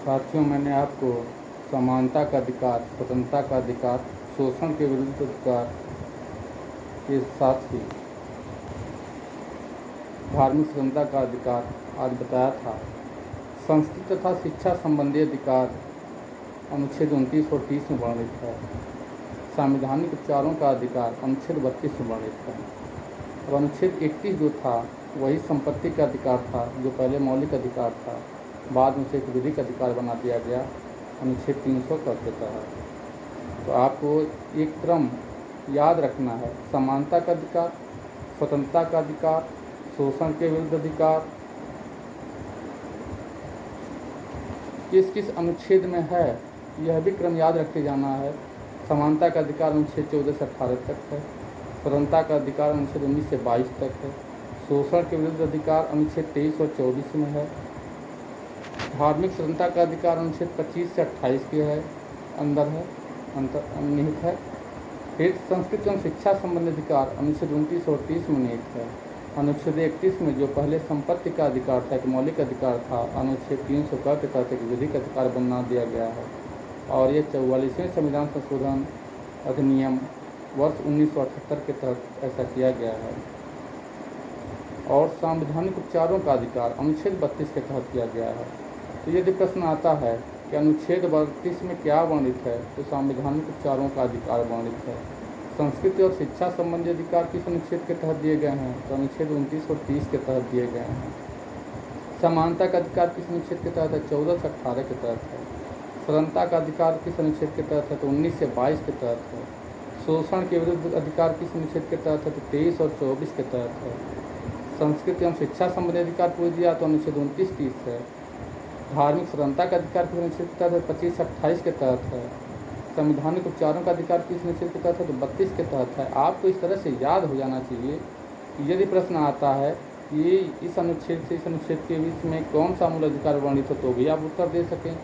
साथियों, मैंने आपको समानता का अधिकार, स्वतंत्रता का अधिकार, शोषण के विरुद्ध अधिकार के साथ ही धार्मिक स्वतंत्रता का अधिकार आज बताया था। संस्कृति तथा शिक्षा संबंधी अधिकार अनुच्छेद 29 और 30 में वर्णित है। संवैधानिक उपचारों का अधिकार अनुच्छेद 32 में वर्णित है। अब अनुच्छेद 31 जो था वही संपत्ति का अधिकार था, जो पहले मौलिक अधिकार था, बाद में उसे एक विधिक अधिकार बना दिया गया अनुच्छेद 300 के तहत। तो आपको एक क्रम याद रखना है: समानता का अधिकार, स्वतंत्रता का अधिकार, शोषण के विरुद्ध अधिकार किस किस अनुच्छेद में है, यह भी क्रम याद रखे जाना है। समानता का अधिकार अनुच्छेद 14 से 18 तक है। स्वतंत्रता का अधिकार अनुच्छेद 19 से 22 तक है। शोषण के विरुद्ध अधिकार अनुच्छेद 23 और 24 में है। धार्मिक स्वतंत्रता का अधिकार अनुच्छेद 25 से 28 के है अंदर है निहित है। फिर संस्कृति एवं शिक्षा संबंधी अधिकार अनुच्छेद 29 और 30 में निहित है। अनुच्छेद 31 में जो पहले संपत्ति का अधिकार था, एक मौलिक अधिकार था, अनुच्छेद 300 के तहत एक विधिक अधिकार बना दिया गया है। और ये 44वें संविधान संशोधन अधिनियम वर्ष 1978 के तहत ऐसा किया गया है। और संवैधानिक उपचारों का अधिकार अनुच्छेद 32 के तहत किया गया है। तो यदि प्रश्न आता है कि अनुच्छेद 32 में क्या वर्णित है, तो संवैधानिक उपचारों का अधिकार वर्णित है। संस्कृति और शिक्षा संबंधी अधिकार किस अनुच्छेद के तहत दिए गए हैं, तो अनुच्छेद 29 और 30 के तहत दिए गए हैं। समानता का अधिकार किस अनुच्छेद के तहत है, 14 से 18 के तहत है। स्वतंत्रता का अधिकार किस अनुच्छेद के तहत है, तो 19 से 22 के तहत है। शोषण के विरुद्ध अधिकार किस अनुच्छेद के तहत है, तो 23 और 24 के तहत है। संस्कृति एवं शिक्षा संबंधी अधिकार पूछ दिया तो अनुच्छेद 29-30 है। धार्मिक स्वतंत्रता का अधिकार किस अनुच्छेद के तहत है, 25 से 28 के तहत है। संवैधानिक उपचारों का अधिकार किस अनुच्छेद के तहत है, तो 32 के तहत है। आपको इस तरह से याद हो जाना चाहिए कि यदि प्रश्न आता है कि इस अनुच्छेद से इस अनुच्छेद के बीच में कौन सा मूल अधिकार वर्णित हो, तो भी आप उत्तर दे सकें।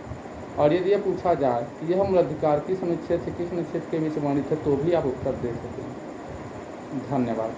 और यदि यह पूछा जाए कि यह मूल अधिकार किस अनुच्छेद से किस अनुच्छेद के बीच वर्णित है, तो भी आप उत्तर दे सकें। धन्यवाद।